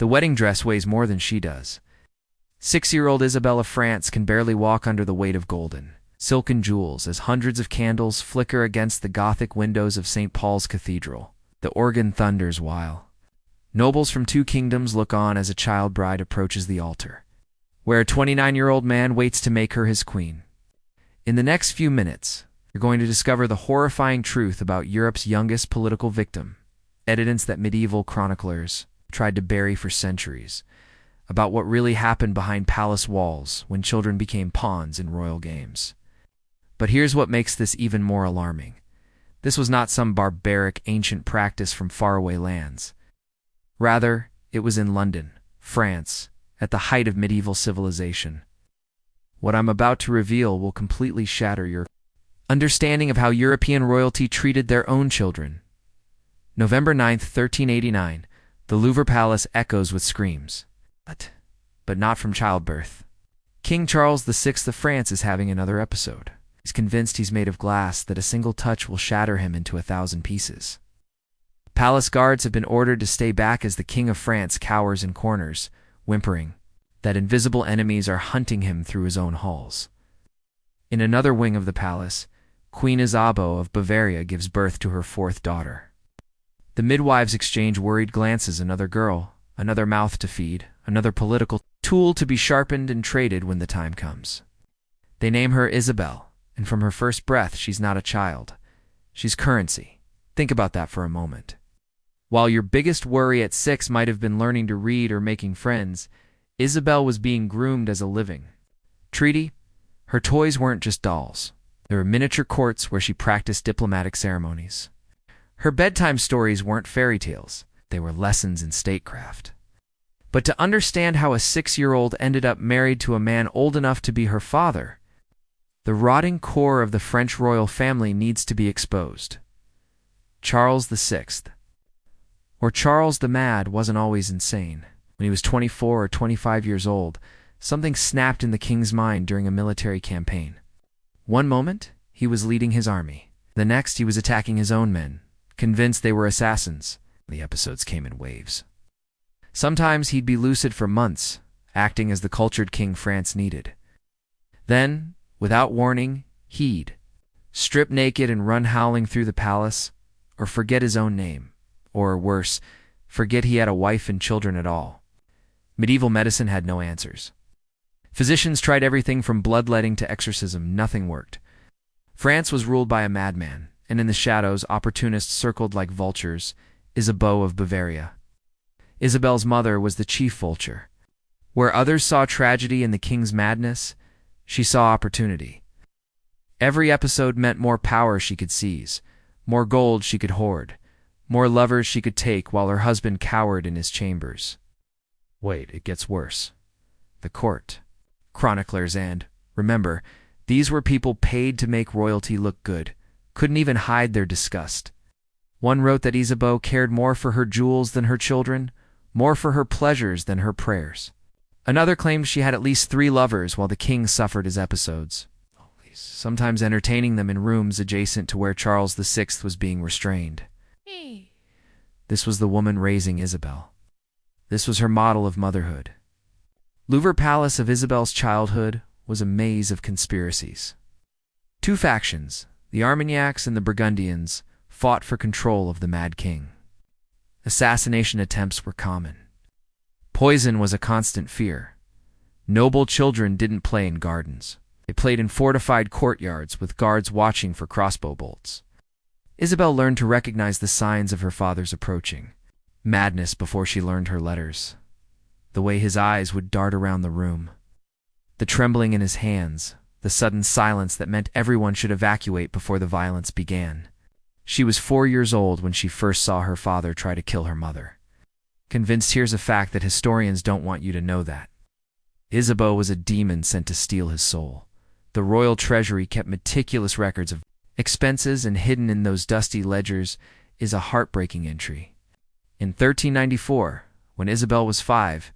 The wedding dress weighs more than she does. 6-year-old Isabel of France can barely walk under the weight of golden, silken jewels as hundreds of candles flicker against the Gothic windows of St. Paul's Cathedral. The organ thunders while nobles from 2 kingdoms look on as a child bride approaches the altar, where a 29-year-old man waits to make her his queen. In the next few minutes, you're going to discover the horrifying truth about Europe's youngest political victim, evidence that medieval chroniclers tried to bury for centuries, about what really happened behind palace walls when children became pawns in royal games. But here's what makes this even more alarming. This was not some barbaric ancient practice from faraway lands. Rather, it was in London, France, at the height of medieval civilization. What I'm about to reveal will completely shatter your understanding of how European royalty treated their own children. November 9th, 1389, the Louvre Palace echoes with screams. But not from childbirth. King Charles VI of France is having another episode. He's convinced he's made of glass that a single touch will shatter him into 1,000 pieces. Palace guards have been ordered to stay back as the King of France cowers in corners, whimpering that invisible enemies are hunting him through his own halls. In another wing of the palace, Queen Isabeau of Bavaria gives birth to her 4th daughter. The midwives exchange worried glances. Another girl, another mouth to feed, another political tool to be sharpened and traded when the time comes. They name her Isabel, and from her first breath she's not a child. She's currency. Think about that for a moment. While your biggest worry at 6 might have been learning to read or making friends, Isabel was being groomed as a living treaty. Her toys weren't just dolls. They were miniature courts where she practiced diplomatic ceremonies. Her bedtime stories weren't fairy tales. They were lessons in statecraft. But to understand how a 6-year-old ended up married to a man old enough to be her father, the rotting core of the French royal family needs to be exposed. Charles VI, or Charles the Mad, wasn't always insane. When he was 24 or 25 years old, something snapped in the king's mind during a military campaign. One moment, he was leading his army. The next, he was attacking his own men, convinced they were assassins. The episodes came in waves. Sometimes he'd be lucid for months, acting as the cultured king France needed. Then, without warning, he'd strip naked and run howling through the palace, or forget his own name, or worse, forget he had a wife and children at all. Medieval medicine had no answers. Physicians tried everything from bloodletting to exorcism. Nothing worked. France was ruled by a madman, and in the shadows, opportunists circled like vultures. Isabeau of Bavaria. Isabel's mother was the chief vulture. Where others saw tragedy in the king's madness, she saw opportunity. Every episode meant more power she could seize, more gold she could hoard, more lovers she could take while her husband cowered in his chambers. Wait, it gets worse. The court, chroniclers, and, remember, these were people paid to make royalty look good, couldn't even hide their disgust. One wrote that Isabeau cared more for her jewels than her children, more for her pleasures than her prayers. Another claimed she had at least 3 lovers while the king suffered his episodes, sometimes entertaining them in rooms adjacent to where Charles VI was being restrained. This was the woman raising Isabel. This was her model of motherhood. Louvre Palace of Isabel's childhood was a maze of conspiracies. 2 factions, the Armagnacs and the Burgundians, fought for control of the Mad King. Assassination attempts were common. Poison was a constant fear. Noble children didn't play in gardens. They played in fortified courtyards with guards watching for crossbow bolts. Isabel learned to recognize the signs of her father's approaching. Madness before she learned her letters. The way his eyes would dart around the room. The trembling in his hands. The sudden silence that meant everyone should evacuate before the violence began. She was 4 years old when she first saw her father try to kill her mother. Convinced here's a fact that historians don't want you to know that. Isabeau was a demon sent to steal his soul. The royal treasury kept meticulous records of expenses, and hidden in those dusty ledgers is a heartbreaking entry. In 1394, when Isabel was 5,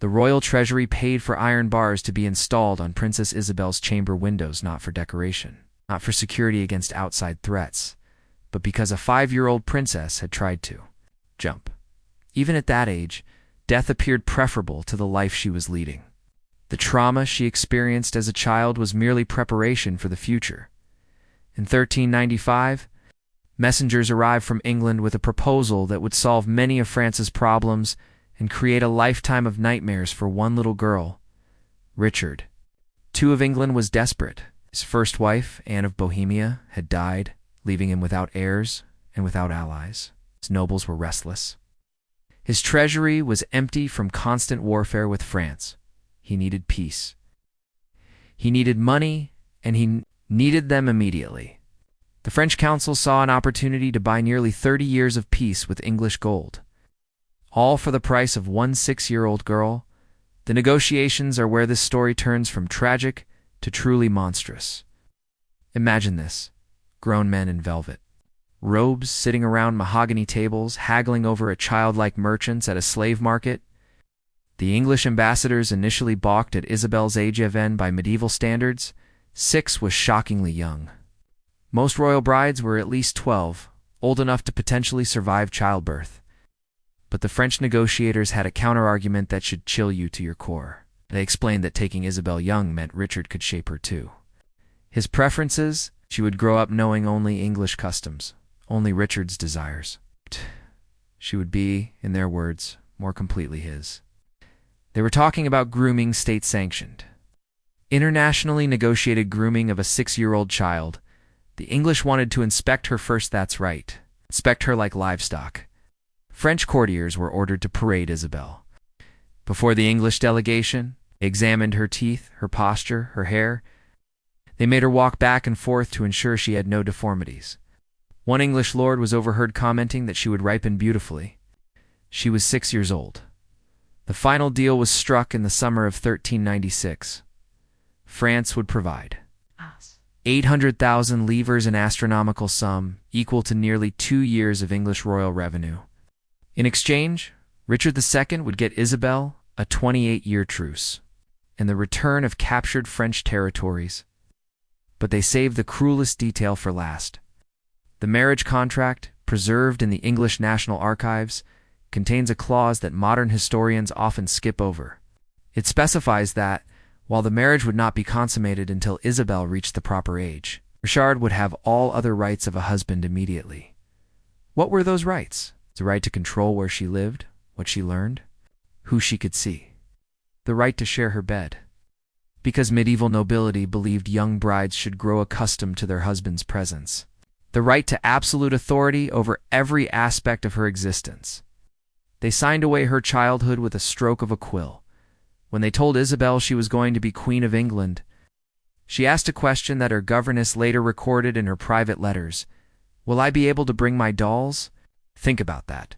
the royal treasury paid for iron bars to be installed on Princess Isabel's chamber windows, not for decoration, not for security against outside threats, but because a 5-year-old princess had tried to jump. Even at that age, Death appeared preferable to the life she was leading. The trauma she experienced as a child was merely preparation for the future. In 1395, messengers arrived from England with a proposal that would solve many of France's problems and create a lifetime of nightmares for one little girl, Richard. II of England was desperate. His first wife, Anne of Bohemia, had died, leaving him without heirs and without allies. His nobles were restless. His treasury was empty from constant warfare with France. He needed peace. He needed money, and he needed them immediately. The French council saw an opportunity to buy nearly 30 years of peace with English gold. All for the price of one 6-year-old girl. The negotiations are where this story turns from tragic to truly monstrous. Imagine this: grown men in velvet robes sitting around mahogany tables, haggling over a childlike merchants at a slave market. The English ambassadors initially balked at Isabel's age even by medieval standards. 6 was shockingly young. Most royal brides were at least 12, old enough to potentially survive childbirth. But the French negotiators had a counter-argument that should chill you to your core. They explained that taking Isabel young meant Richard could shape her too. His preferences: she would grow up knowing only English customs, only Richard's desires. She would be, in their words, more completely his. They were talking about grooming state-sanctioned. Internationally negotiated grooming of a 6-year-old child. The English wanted to inspect her first, that's right. Inspect her like livestock. French courtiers were ordered to parade Isabel. Before the English delegation, they examined her teeth, her posture, her hair. They made her walk back and forth to ensure she had no deformities. One English lord was overheard commenting that she would ripen beautifully. She was 6 years old. The final deal was struck in the summer of 1396. France would provide 800,000 livres, an astronomical sum equal to nearly 2 years of English royal revenue. In exchange, Richard II would get Isabel a 28-year truce and the return of captured French territories. But they saved the cruelest detail for last. The marriage contract, preserved in the English National Archives, contains a clause that modern historians often skip over. It specifies that, while the marriage would not be consummated until Isabel reached the proper age, Richard would have all other rights of a husband immediately. What were those rights? The right to control where she lived, what she learned, who she could see. The right to share her bed. Because medieval nobility believed young brides should grow accustomed to their husband's presence. The right to absolute authority over every aspect of her existence. They signed away her childhood with a stroke of a quill. When they told Isabel she was going to be Queen of England, she asked a question that her governess later recorded in her private letters. "Will I be able to bring my dolls?" Think about that.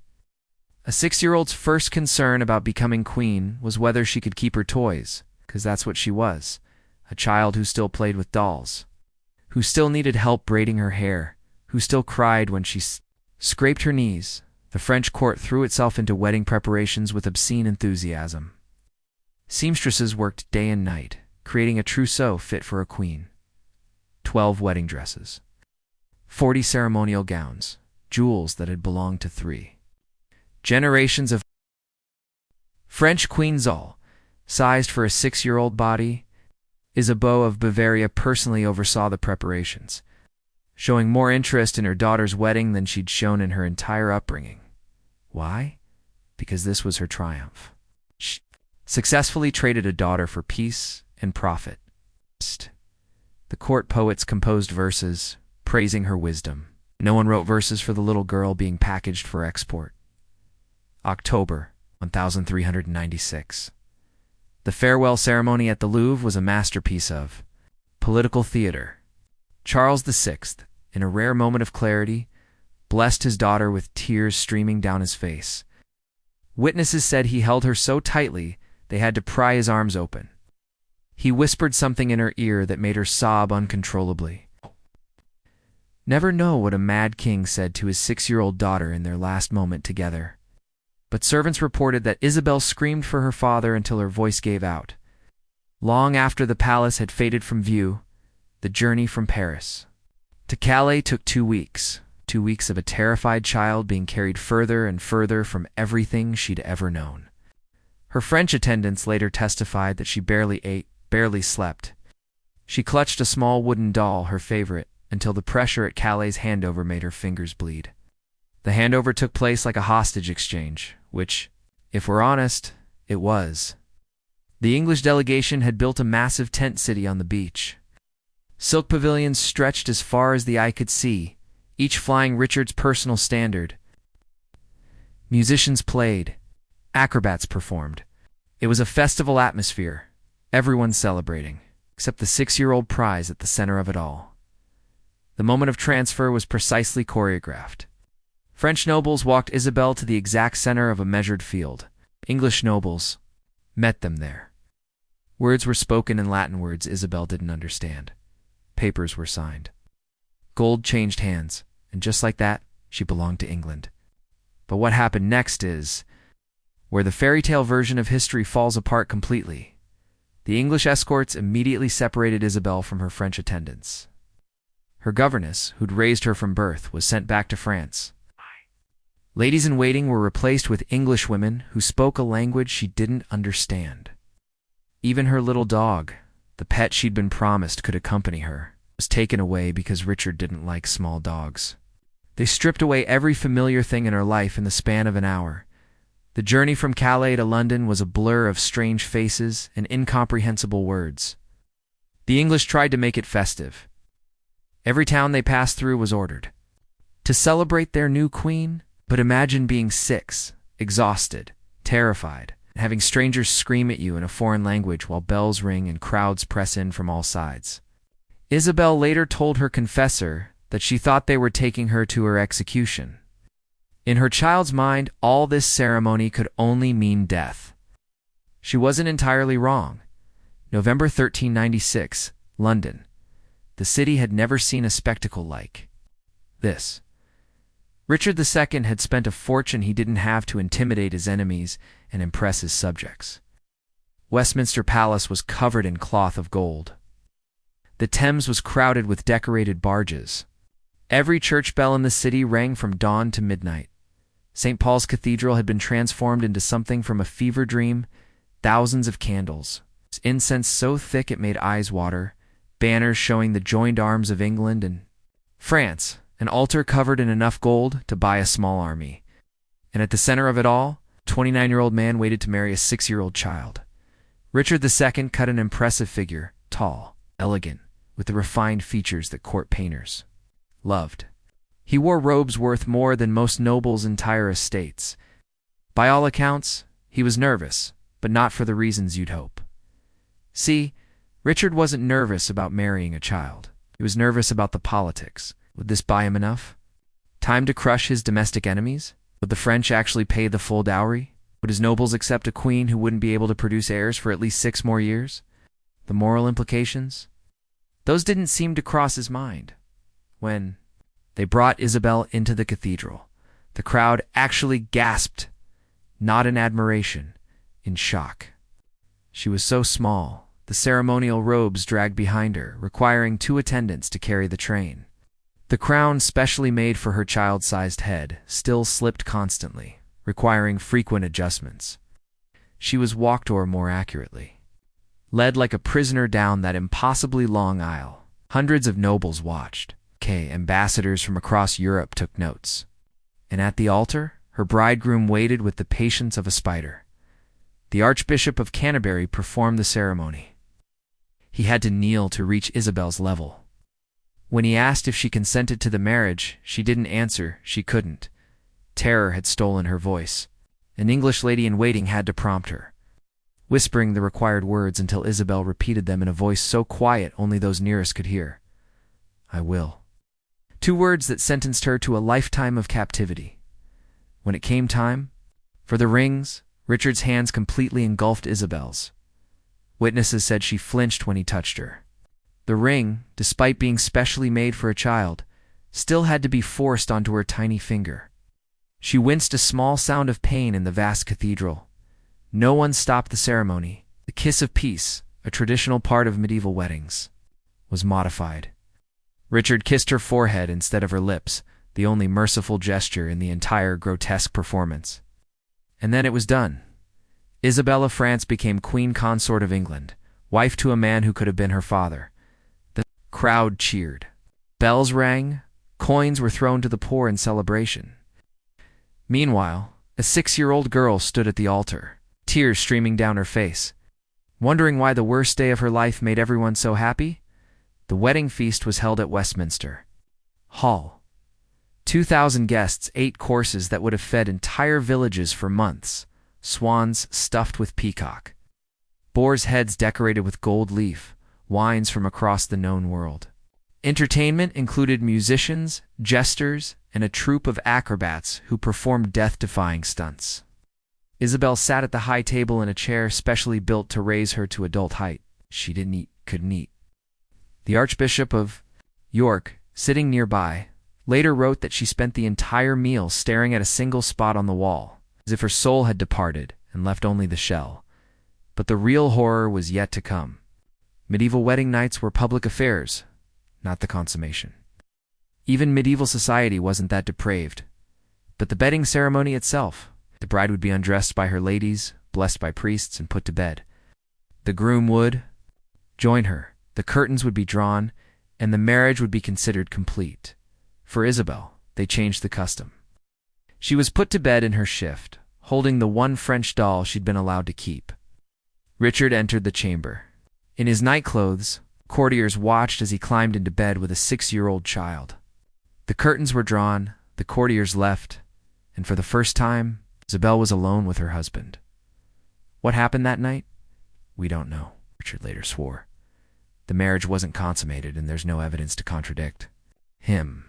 A 6-year-old's first concern about becoming queen was whether she could keep her toys, because that's what she was, a child who still played with dolls, who still needed help braiding her hair, who still cried when she scraped her knees. The French court threw itself into wedding preparations with obscene enthusiasm. Seamstresses worked day and night, creating a trousseau fit for a queen. 12 wedding dresses. 40 ceremonial gowns, jewels that had belonged to 3 generations of French Queen Zoe, sized for a 6-year-old body. Isabeau of Bavaria personally oversaw the preparations, showing more interest in her daughter's wedding than she'd shown in her entire upbringing. Why? Because this was her triumph. She successfully traded a daughter for peace and profit. The court poets composed verses praising her wisdom. No one wrote verses for the little girl being packaged for export. October 1396. The farewell ceremony at the Louvre was a masterpiece of political theater. Charles VI, in a rare moment of clarity, blessed his daughter with tears streaming down his face. Witnesses said he held her so tightly they had to pry his arms open. He whispered something in her ear that made her sob uncontrollably. Never know what a mad king said to his 6-year-old daughter in their last moment together. But servants reported that Isabel screamed for her father until her voice gave out. Long after the palace had faded from view, the journey from Paris to Calais took 2 weeks. 2 weeks of a terrified child being carried further and further from everything she'd ever known. Her French attendants later testified that she barely ate, barely slept. She clutched a small wooden doll, her favorite, until the pressure at Calais' handover made her fingers bleed. The handover took place like a hostage exchange, which, if we're honest, it was. The English delegation had built a massive tent city on the beach. Silk pavilions stretched as far as the eye could see, each flying Richard's personal standard. Musicians played. Acrobats performed. It was a festival atmosphere, everyone celebrating, except the 6-year-old prize at the center of it all. The moment of transfer was precisely choreographed. French nobles walked Isabel to the exact center of a measured field. English nobles met them there. Words were spoken in Latin words Isabel didn't understand. Papers were signed. Gold changed hands, and just like that, she belonged to England. But what happened next is where the fairy tale version of history falls apart completely. The English escorts immediately separated Isabel from her French attendants. Her governess, who'd raised her from birth, was sent back to France. Ladies-in-waiting were replaced with English women who spoke a language she didn't understand. Even her little dog, the pet she'd been promised could accompany her, was taken away because Richard didn't like small dogs. They stripped away every familiar thing in her life in the span of an hour. The journey from Calais to London was a blur of strange faces and incomprehensible words. The English tried to make it festive. Every town they passed through was ordered to celebrate their new queen. But imagine being 6, exhausted, terrified, and having strangers scream at you in a foreign language while bells ring and crowds press in from all sides. Isabel later told her confessor that she thought they were taking her to her execution. In her child's mind, all this ceremony could only mean death. She wasn't entirely wrong. November 1396, London. The city had never seen a spectacle like this. Richard II had spent a fortune he didn't have to intimidate his enemies and impress his subjects. Westminster Palace was covered in cloth of gold. The Thames was crowded with decorated barges. Every church bell in the city rang from dawn to midnight. St. Paul's Cathedral had been transformed into something from a fever dream. Thousands of candles, incense so thick it made eyes water, banners showing the joined arms of England and France, an altar covered in enough gold to buy a small army. And at the center of it all, a 29-year-old man waited to marry a 6-year-old child. Richard II cut an impressive figure, tall, elegant, with the refined features that court painters loved. He wore robes worth more than most nobles' entire estates. By all accounts, he was nervous, but not for the reasons you'd hope. See, Richard wasn't nervous about marrying a child. He was nervous about the politics. Would this buy him enough? Time to crush his domestic enemies? Would the French actually pay the full dowry? Would his nobles accept a queen who wouldn't be able to produce heirs for at least 6 more years? The moral implications? Those didn't seem to cross his mind. When they brought Isabel into the cathedral, the crowd actually gasped, not in admiration, in shock. She was so small, the ceremonial robes dragged behind her, requiring 2 attendants to carry the train. The crown specially made for her child-sized head still slipped constantly, requiring frequent adjustments. She was walked, or more accurately, led like a prisoner down that impossibly long aisle. Hundreds of nobles watched. Ambassadors from across Europe took notes. And at the altar, her bridegroom waited with the patience of a spider. The Archbishop of Canterbury performed the ceremony. He had to kneel to reach Isabel's level. When he asked if she consented to the marriage, she didn't answer. She couldn't. Terror had stolen her voice. An English lady-in-waiting had to prompt her, whispering the required words until Isabel repeated them in a voice so quiet only those nearest could hear. "I will." 2 words that sentenced her to a lifetime of captivity. When it came time for the rings, Richard's hands completely engulfed Isabel's. Witnesses said she flinched when he touched her. The ring, despite being specially made for a child, still had to be forced onto her tiny finger. She winced a small sound of pain in the vast cathedral. No one stopped the ceremony. The kiss of peace, a traditional part of medieval weddings, was modified. Richard kissed her forehead instead of her lips, the only merciful gesture in the entire grotesque performance. And then it was done. Isabel of France became queen consort of England, wife to a man who could have been her father. The crowd cheered. Bells rang, coins were thrown to the poor in celebration. Meanwhile, a 6-year-old girl stood at the altar, tears streaming down her face. Wondering why the worst day of her life made everyone so happy? The wedding feast was held at Westminster Hall. 2,000 guests, 8 courses that would have fed entire villages for months, swans stuffed with peacock, boars' heads decorated with gold leaf, wines from across the known world. Entertainment included musicians, jesters, and a troupe of acrobats who performed death-defying stunts. Isabel sat at the high table in a chair specially built to raise her to adult height. She didn't eat, couldn't eat. The Archbishop of York, sitting nearby, later wrote that she spent the entire meal staring at a single spot on the wall, as if her soul had departed and left only the shell. But the real horror was yet to come. Medieval wedding nights were public affairs, not the consummation. Even medieval society wasn't that depraved. But the bedding ceremony itself, the bride would be undressed by her ladies, blessed by priests, and put to bed. The groom would join her, the curtains would be drawn, and the marriage would be considered complete. For Isabel, they changed the custom. She was put to bed in her shift, holding the one French doll she'd been allowed to keep. Richard entered the chamber. In his nightclothes, courtiers watched as he climbed into bed with a 6-year-old child. The curtains were drawn, the courtiers left, and for the first time, Isabel was alone with her husband. What happened that night? We don't know, Richard later swore. The marriage wasn't consummated, and there's no evidence to contradict him.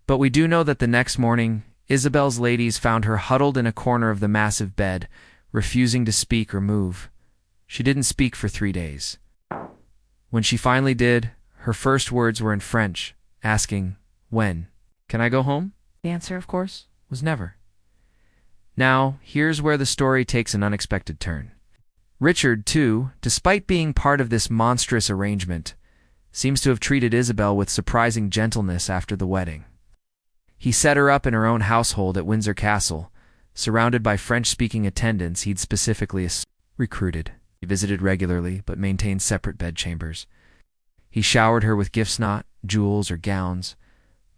But we do know that the next morning, Isabel's ladies found her huddled in a corner of the massive bed, refusing to speak or move. She didn't speak for 3 days. When she finally did, her first words were in French, asking, "When? Can I go home?" The answer, of course, was never. Now, here's where the story takes an unexpected turn. Richard, too, despite being part of this monstrous arrangement, seems to have treated Isabel with surprising gentleness after the wedding. He set her up in her own household at Windsor Castle, surrounded by French-speaking attendants he'd specifically recruited. He visited regularly, but maintained separate bedchambers. He showered her with gifts, not jewels or gowns,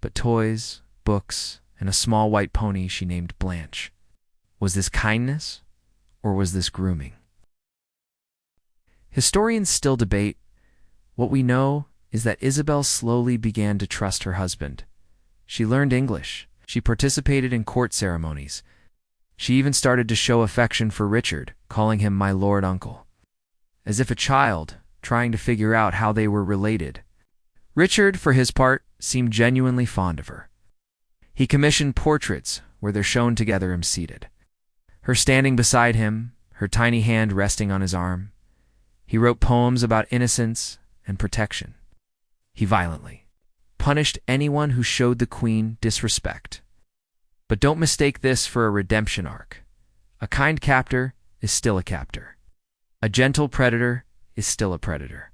but toys, books, and a small white pony she named Blanche. Was this kindness, or was this grooming? Historians still debate. What we know is that Isabel slowly began to trust her husband. She learned English. She participated in court ceremonies. She even started to show affection for Richard, calling him my lord uncle, as if a child trying to figure out how they were related. Richard, for his part, seemed genuinely fond of her. He commissioned portraits where they're shown together him seated, her standing beside him, her tiny hand resting on his arm. He wrote poems about innocence and protection. He violently punished anyone who showed the queen disrespect. But don't mistake this for a redemption arc. A kind captor is still a captor. A gentle predator is still a predator.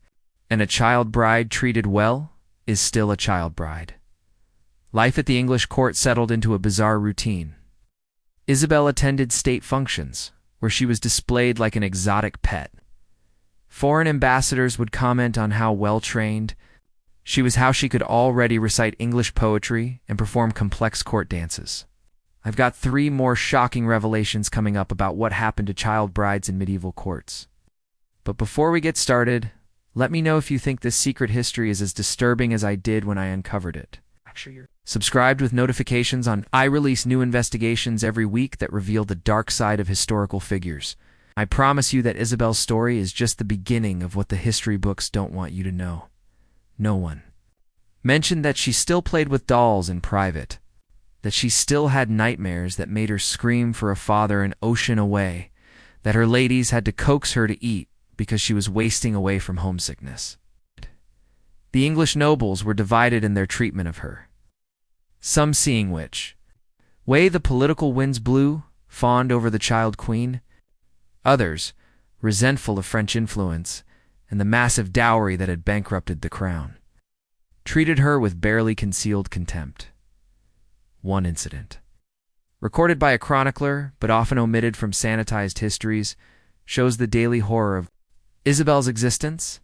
And a child bride treated well is still a child bride. Life at the English court settled into a bizarre routine. Isabel attended state functions, where she was displayed like an exotic pet. Foreign ambassadors would comment on how well-trained she was, how she could already recite English poetry and perform complex court dances. I've got 3 more shocking revelations coming up about what happened to child brides in medieval courts. But before we get started, let me know if you think this secret history is as disturbing as I did when I uncovered it. Subscribed with notifications on I release new investigations every week that reveal the dark side of historical figures. I promise you that Isabel's story is just the beginning of what the history books don't want you to know. No one mentioned that she still played with dolls in private, that she still had nightmares that made her scream for a father an ocean away, that her ladies had to coax her to eat because she was wasting away from homesickness. The English nobles were divided in their treatment of her. Some seeing which way the political winds blew, fawned over the child queen. Others, resentful of French influence and the massive dowry that had bankrupted the crown, treated her with barely concealed contempt. One incident, recorded by a chronicler but often omitted from sanitized histories, shows the daily horror of Isabel's existence.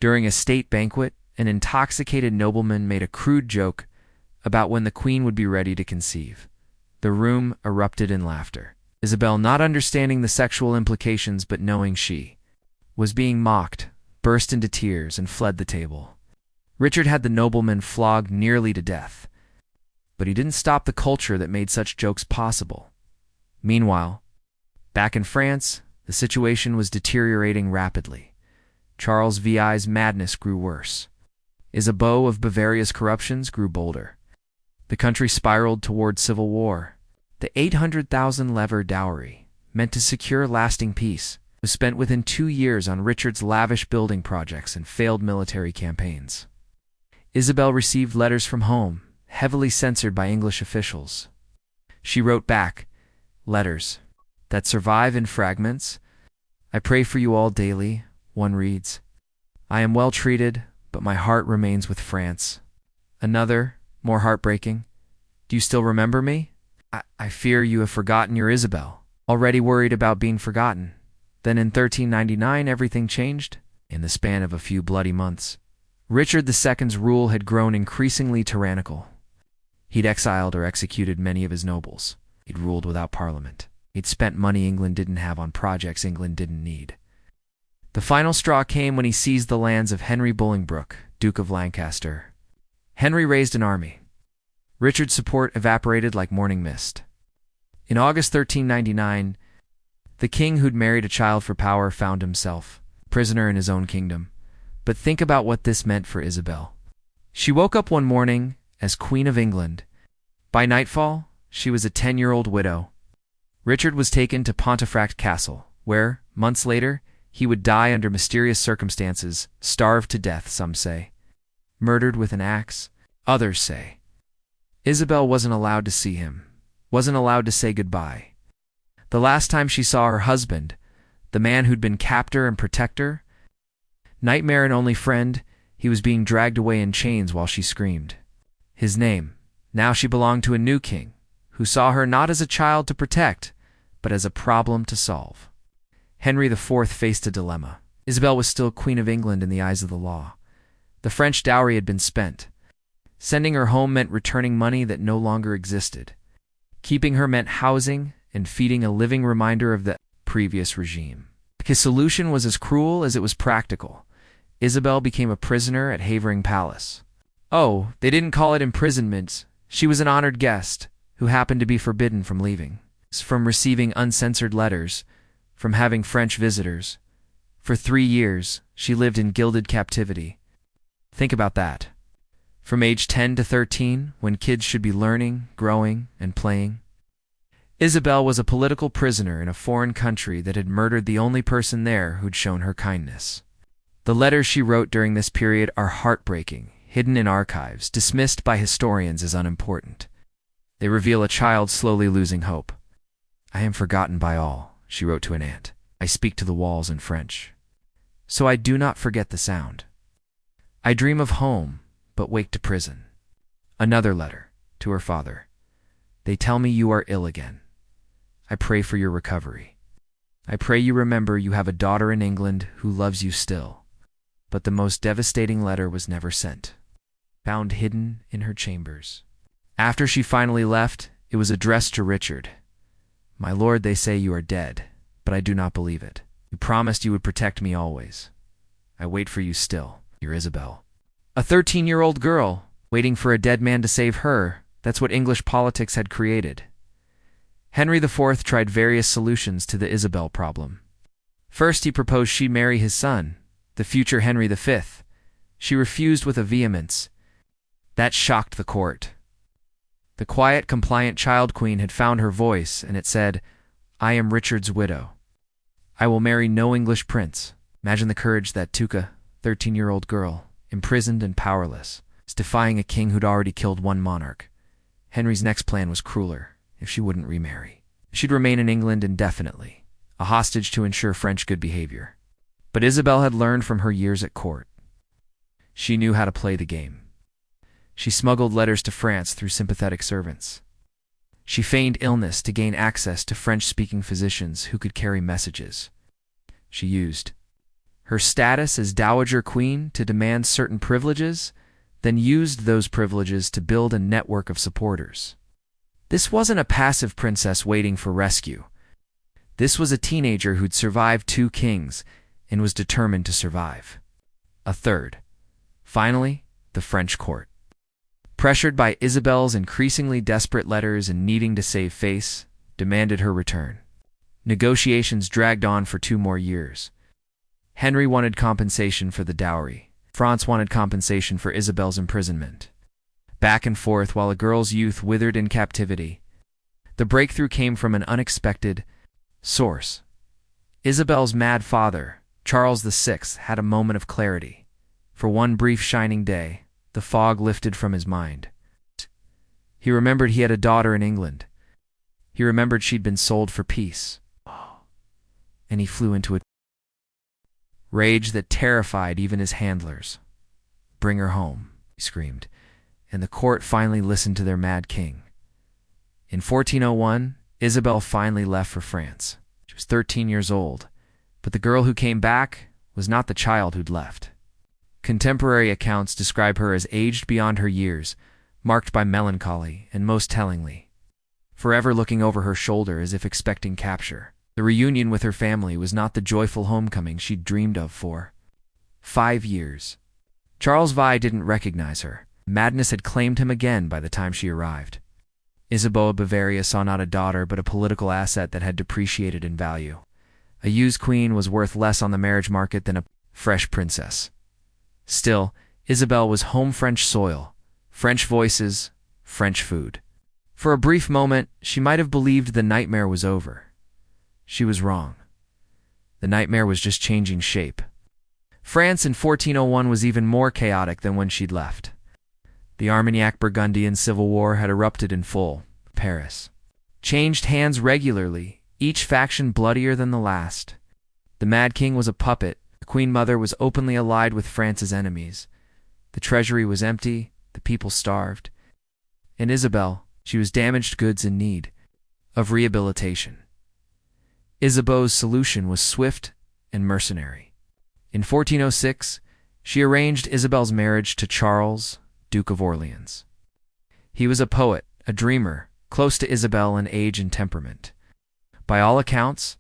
During a state banquet, an intoxicated nobleman made a crude joke about when the queen would be ready to conceive. The room erupted in laughter. Isabel, not understanding the sexual implications but knowing she was being mocked, burst into tears and fled the table. Richard had the nobleman flogged nearly to death, but he didn't stop the culture that made such jokes possible. Meanwhile, back in France, the situation was deteriorating rapidly. Charles VI's madness grew worse. Isabeau of Bavaria's corruptions grew bolder. The country spiraled toward civil war. The 800,000 lever dowry, meant to secure lasting peace, was spent within 2 years on Richard's lavish building projects and failed military campaigns. Isabel received letters from home, heavily censored by English officials. She wrote back, letters that survive in fragments. I pray for you all daily, one reads. I am well treated, but my heart remains with France. Another, more heartbreaking. Do you still remember me? I fear you have forgotten your Isabel. Already worried about being forgotten. Then in 1399 everything changed. In the span of a few bloody months, Richard II's rule had grown increasingly tyrannical. He'd exiled or executed many of his nobles. He'd ruled without parliament. He'd spent money England didn't have on projects England didn't need. The final straw came when he seized the lands of Henry Bolingbroke, Duke of Lancaster. Henry raised an army. Richard's support evaporated like morning mist. In August 1399, the king who'd married a child for power found himself prisoner in his own kingdom. But think about what this meant for Isabel. She woke up one morning as Queen of England. By nightfall, she was a 10-year-old widow. Richard was taken to Pontefract Castle, where, months later, he would die under mysterious circumstances, starved to death, some say. Murdered with an axe, others say. Isabel wasn't allowed to see him, wasn't allowed to say goodbye. The last time she saw her husband, the man who'd been captor and protector, nightmare and only friend, he was being dragged away in chains while she screamed. His name. Now she belonged to a new king, who saw her not as a child to protect, but as a problem to solve. Henry IV faced a dilemma. Isabel was still Queen of England in the eyes of the law. The French dowry had been spent. Sending her home meant returning money that no longer existed. Keeping her meant housing and feeding a living reminder of the previous regime. His solution was as cruel as it was practical. Isabel became a prisoner at Havering Palace. Oh, they didn't call it imprisonment. She was an honored guest who happened to be forbidden from leaving, from receiving uncensored letters, from having French visitors. For 3 years, she lived in gilded captivity. Think about that. From age 10 to 13, when kids should be learning, growing, and playing. Isabel was a political prisoner in a foreign country that had murdered the only person there who'd shown her kindness. The letters she wrote during this period are heartbreaking, hidden in archives, dismissed by historians as unimportant. They reveal a child slowly losing hope. I am forgotten by all, she wrote to an aunt. I speak to the walls in French, so I do not forget the sound. I dream of home, but wake to prison. Another letter, to her father. They tell me you are ill again. I pray for your recovery. I pray you remember you have a daughter in England who loves you still. But the most devastating letter was never sent. Found hidden in her chambers. After she finally left, it was addressed to Richard. My lord, they say you are dead, but I do not believe it. You promised you would protect me always. I wait for you still, your Isabel. A 13-year-old girl, waiting for a dead man to save her. That's what English politics had created. Henry IV tried various solutions to the Isabel problem. First, he proposed she marry his son, the future Henry V. She refused with a vehemence. That shocked the court. The quiet, compliant child queen had found her voice, and it said, I am Richard's widow. I will marry no English prince. Imagine the courage that took a 13-year-old girl, imprisoned and powerless, is defying a king who'd already killed one monarch. Henry's next plan was crueler. If she wouldn't remarry, she'd remain in England indefinitely, a hostage to ensure French good behavior. But Isabel had learned from her years at court. She knew how to play the game. She smuggled letters to France through sympathetic servants. She feigned illness to gain access to French-speaking physicians who could carry messages. she used her status as Dowager Queen to demand certain privileges, then used those privileges to build a network of supporters. This wasn't a passive princess waiting for rescue. This was a teenager who'd survived 2 kings and was determined to survive a third. Finally, the French court. Pressured by Isabel's increasingly desperate letters and needing to save face, demanded her return. Negotiations dragged on for 2 more years. Henry wanted compensation for the dowry. France wanted compensation for Isabel's imprisonment. Back and forth while a girl's youth withered in captivity. The breakthrough came from an unexpected source. Isabel's mad father, Charles VI, had a moment of clarity. For one brief shining day, the fog lifted from his mind. He remembered he had a daughter in England. He remembered she'd been sold for peace. And he flew into a rage that terrified even his handlers. "Bring her home," he screamed, and the court finally listened to their mad king. In 1401, Isabel finally left for France. She was 13 years old, but the girl who came back was not the child who'd left. Contemporary accounts describe her as aged beyond her years, marked by melancholy, and most tellingly, forever looking over her shoulder as if expecting capture. The reunion with her family was not the joyful homecoming she'd dreamed of for 5 years. Charles Vi didn't recognize her. Madness had claimed him again by the time she arrived. Isabeau of Bavaria saw not a daughter but a political asset that had depreciated in value. A used queen was worth less on the marriage market than a fresh princess. Still, Isabel was home French soil, French voices, French food. For a brief moment, she might have believed the nightmare was over. She was wrong. The nightmare was just changing shape. France in 1401 was even more chaotic than when she'd left. The Armagnac-Burgundian Civil War had erupted in full. Paris changed hands regularly, each faction bloodier than the last. The Mad King was a puppet. The Queen Mother was openly allied with France's enemies. The treasury was empty, the people starved. And Isabel, she was damaged goods in need of rehabilitation. Isabeau's solution was swift and mercenary. In 1406, she arranged Isabel's marriage to Charles, Duke of Orleans. He was a poet, a dreamer, close to Isabel in age and temperament. By all accounts,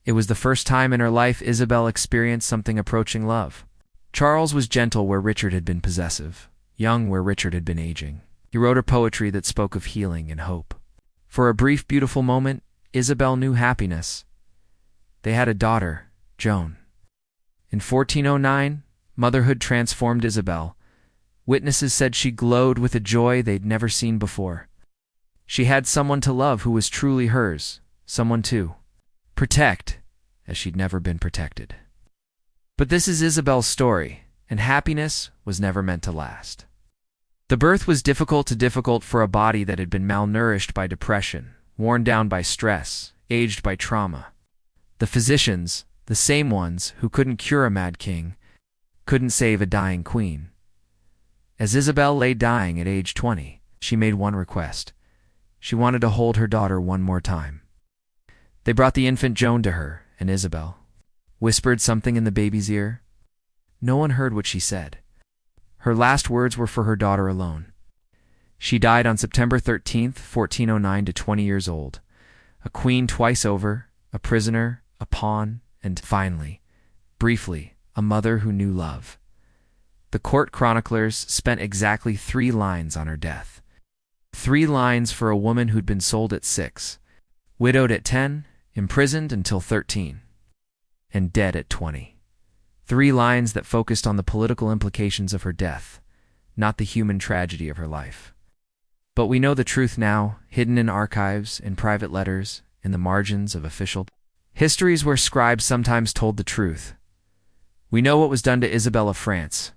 it was the first time in her life Isabel experienced something approaching love. Charles was gentle where Richard had been possessive, young where Richard had been aging. He wrote her poetry that spoke of healing and hope. For a brief, beautiful moment, Isabel knew happiness. They had a daughter, Joan. In 1409, motherhood transformed Isabel. Witnesses said she glowed with a joy they'd never seen before. She had someone to love who was truly hers, someone to protect, as she'd never been protected. But this is Isabel's story, and happiness was never meant to last. The birth was difficult for a body that had been malnourished by depression, worn down by stress, aged by trauma. The physicians, the same ones who couldn't cure a mad king, couldn't save a dying queen. As Isabel lay dying at age 20, she made one request. She wanted to hold her daughter one more time. They brought the infant Joan to her, and Isabel whispered something in the baby's ear. No one heard what she said. Her last words were for her daughter alone. She died on September 13th, 1409, to 20 years old. A queen twice over, a prisoner, a pawn, and finally, briefly, a mother who knew love. The court chroniclers spent exactly 3 lines on her death. 3 lines for a woman who'd been sold at 6, widowed at 10, imprisoned until 13, and dead at 20. 3 lines that focused on the political implications of her death, not the human tragedy of her life. But we know the truth now, hidden in archives, in private letters, in the margins of official histories where scribes sometimes told the truth. We know what was done to Isabel of France.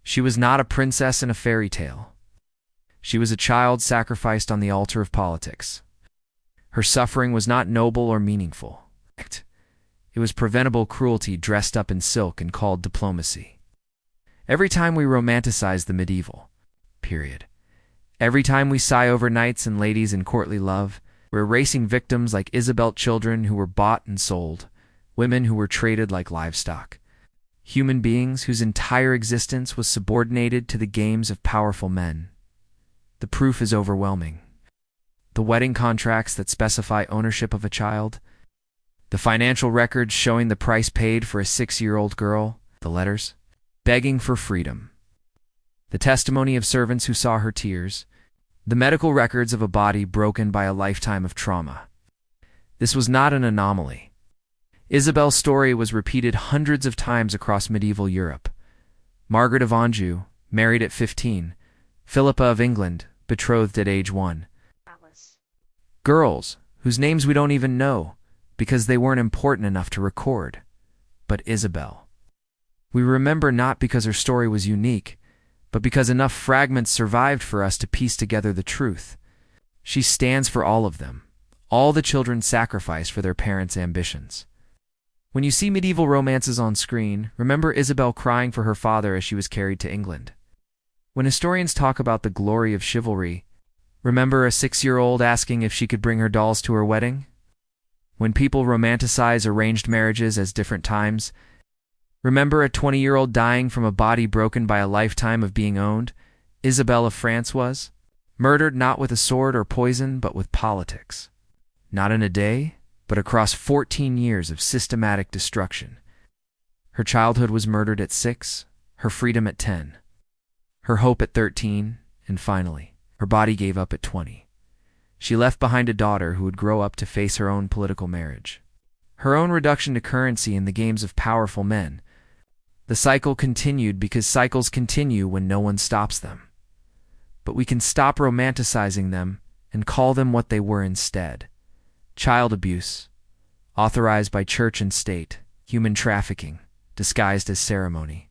She was not a princess in a fairy tale. She was a child sacrificed on the altar of politics. Her suffering was not noble or meaningful. It was preventable cruelty dressed up in silk and called diplomacy. Every time we romanticize the medieval period, every time we sigh over knights and ladies in courtly love, we're erasing victims like Isabel children who were bought and sold, women who were traded like livestock, human beings whose entire existence was subordinated to the games of powerful men. The proof is overwhelming. The wedding contracts that specify ownership of a child, the financial records showing the price paid for a 6-year-old girl, the letters begging for freedom, the testimony of servants who saw her tears, the medical records of a body broken by a lifetime of trauma. This was not an anomaly. Isabel's story was repeated hundreds of times across medieval Europe. Margaret of Anjou, married at 15, Philippa of England, betrothed at age 1. Girls, whose names we don't even know, because they weren't important enough to record. But Isabel. We remember not because her story was unique, but because enough fragments survived for us to piece together the truth. She stands for all of them, all the children sacrificed for their parents' ambitions. When you see medieval romances on screen, remember Isabel crying for her father as she was carried to England. When historians talk about the glory of chivalry, remember a 6-year-old asking if she could bring her dolls to her wedding? When people romanticize arranged marriages as different times, remember a 20-year-old dying from a body broken by a lifetime of being owned? Isabel of France was murdered not with a sword or poison, but with politics. Not in a day, but across 14 years of systematic destruction. Her childhood was murdered at 6, her freedom at 10, her hope at 13, and finally, her body gave up at 20. She left behind a daughter who would grow up to face her own political marriage, her own reduction to currency in the games of powerful men. The cycle continued because cycles continue when no one stops them. But we can stop romanticizing them and call them what they were instead. Child abuse, authorized by church and state, human trafficking, disguised as ceremony,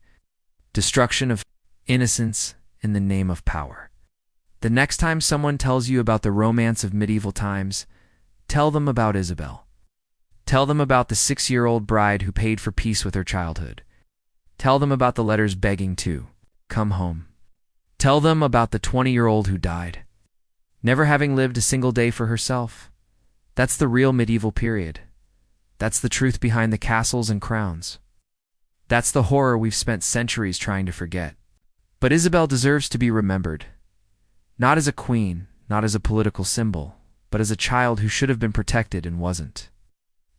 destruction of innocence in the name of power. The next time someone tells you about the romance of medieval times, tell them about Isabel. Tell them about the 6-year-old bride who paid for peace with her childhood. Tell them about the letters begging to come home. Tell them about the 20-year-old who died, never having lived a single day for herself. That's the real medieval period. That's the truth behind the castles and crowns. That's the horror we've spent centuries trying to forget. But Isabel deserves to be remembered. Not as a queen, not as a political symbol, but as a child who should have been protected and wasn't.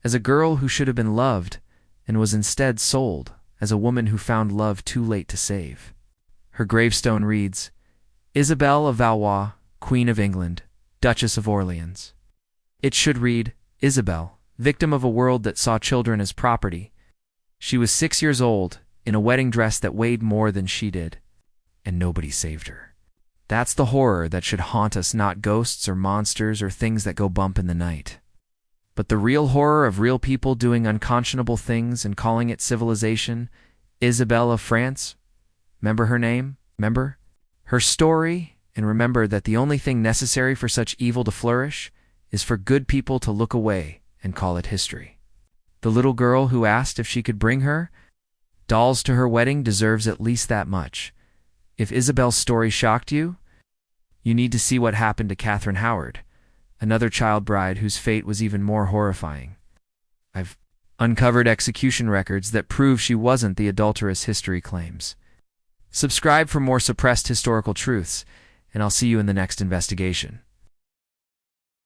As a girl who should have been loved and was instead sold, as a woman who found love too late to save. Her gravestone reads, Isabel of Valois, Queen of England, Duchess of Orleans. It should read, Isabel, victim of a world that saw children as property. She was 6 years old, in a wedding dress that weighed more than she did, and nobody saved her. That's the horror that should haunt us, not ghosts or monsters or things that go bump in the night. But the real horror of real people doing unconscionable things and calling it civilization. Isabel of France. Remember her name? Remember her story? And remember that the only thing necessary for such evil to flourish is for good people to look away and call it history. The little girl who asked if she could bring her dolls to her wedding deserves at least that much. If Isabel's story shocked you, you need to see what happened to Catherine Howard, another child bride whose fate was even more horrifying. I've uncovered execution records that prove she wasn't the adulteress history claims. Subscribe for more suppressed historical truths, and I'll see you in the next investigation.